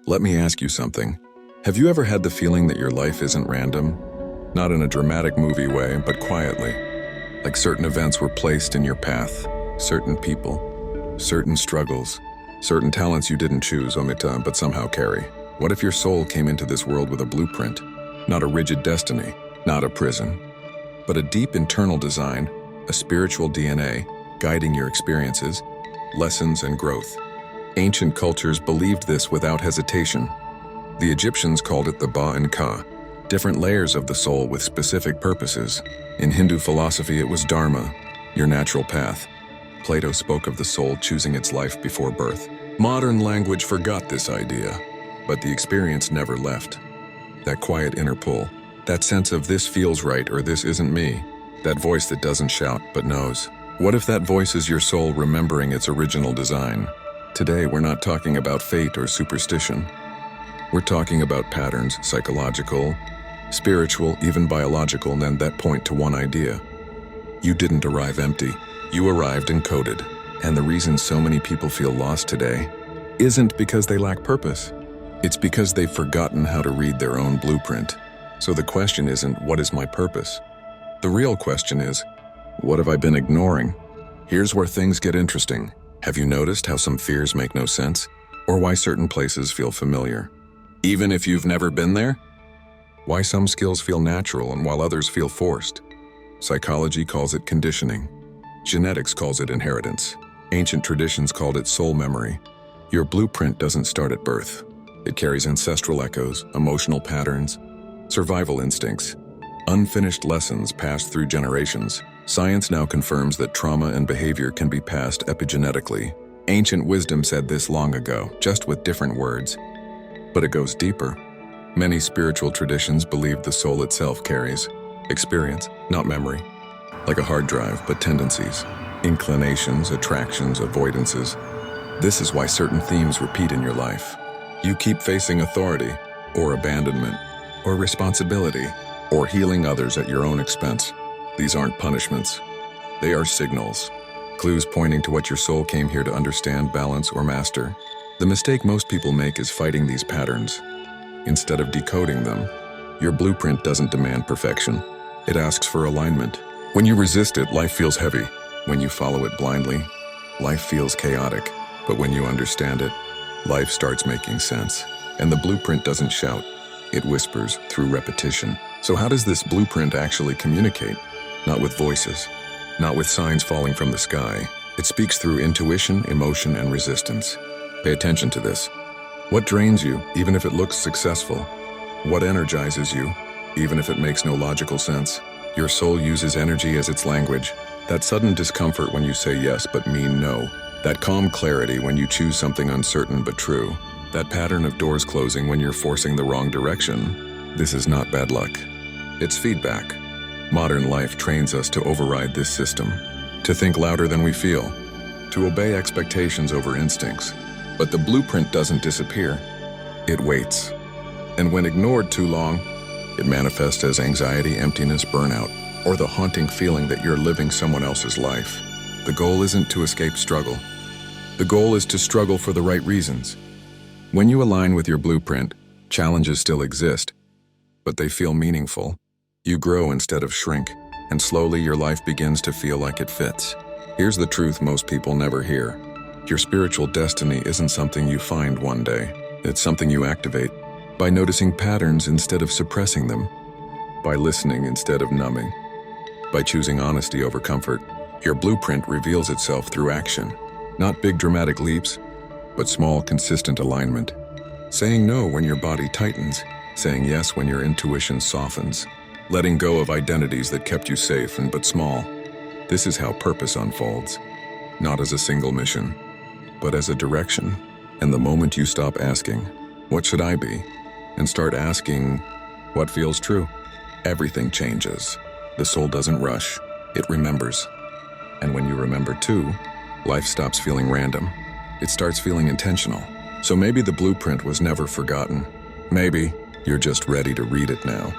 Let me ask you something. Have you ever had the feeling that your life isn't random? Not in a dramatic movie way, but quietly. Like certain events were placed in your path, certain people, certain struggles, certain talents you didn't choose, omita, but somehow carry. What if your soul came into this world with a blueprint? Not a rigid destiny, not a prison, but a deep internal design, a spiritual DNA, guiding your experiences, lessons, and growth. Ancient cultures believed this without hesitation. The Egyptians called it the Ba and Ka, different layers of the soul with specific purposes. In Hindu philosophy, it was Dharma, your natural path. Plato spoke of the soul choosing its life before birth. Modern language forgot this idea, but the experience never left. That quiet inner pull, that sense of this feels right or this isn't me, that voice that doesn't shout but knows. What if that voice is your soul remembering its original design? Today, we're not talking about fate or superstition. We're talking about patterns, psychological, spiritual, even biological, and that point to one idea. You didn't arrive empty. You arrived encoded. And the reason so many people feel lost today isn't because they lack purpose. It's because they've forgotten how to read their own blueprint. So the question isn't, what is my purpose? The real question is, what have I been ignoring? Here's where things get interesting. Have you noticed how some fears make no sense? Or why certain places feel familiar? Even if you've never been there? Why some skills feel natural and while others feel forced? Psychology calls it conditioning. Genetics calls it inheritance. Ancient traditions called it soul memory. Your blueprint doesn't start at birth. It carries ancestral echoes, emotional patterns, survival instincts, unfinished lessons passed through generations. Science now confirms that trauma and behavior can be passed epigenetically. Ancient wisdom said this long ago, just with different words. But it goes deeper. Many spiritual traditions believe the soul itself carries experience, not memory. Like a hard drive, but tendencies, inclinations, attractions, avoidances. This is why certain themes repeat in your life. You keep facing authority, or abandonment, or responsibility, or healing others at your own expense. These aren't punishments. They are signals. Clues pointing to what your soul came here to understand, balance, or master. The mistake most people make is fighting these patterns. Instead of decoding them, your blueprint doesn't demand perfection. It asks for alignment. When you resist it, life feels heavy. When you follow it blindly, life feels chaotic. But when you understand it, life starts making sense. And the blueprint doesn't shout. It whispers through repetition. So how does this blueprint actually communicate? Not with voices, not with signs falling from the sky. It speaks through intuition, emotion, and resistance. Pay attention to this. What drains you, even if it looks successful? What energizes you, even if it makes no logical sense? Your soul uses energy as its language. That sudden discomfort when you say yes but mean no. That calm clarity when you choose something uncertain but true. That pattern of doors closing when you're forcing the wrong direction. This is not bad luck. It's feedback. Modern life trains us to override this system, to think louder than we feel, to obey expectations over instincts. But the blueprint doesn't disappear. It waits. And when ignored too long, it manifests as anxiety, emptiness, burnout, or the haunting feeling that you're living someone else's life. The goal isn't to escape struggle. The goal is to struggle for the right reasons. When you align with your blueprint, challenges still exist, but they feel meaningful. You grow instead of shrink, and slowly your life begins to feel like it fits. Here's the truth most people never hear. Your spiritual destiny isn't something you find one day. It's something you activate by noticing patterns instead of suppressing them, by listening instead of numbing, by choosing honesty over comfort. Your blueprint reveals itself through action, not big dramatic leaps, but small, consistent alignment. Saying no when your body tightens, saying yes when your intuition softens, letting go of identities that kept you safe but small. This is how purpose unfolds, not as a single mission, but as a direction. And the moment you stop asking, what should I be? And start asking, what feels true? Everything changes. The soul doesn't rush, it remembers. And when you remember too, life stops feeling random. It starts feeling intentional. So maybe the blueprint was never forgotten. Maybe you're just ready to read it now.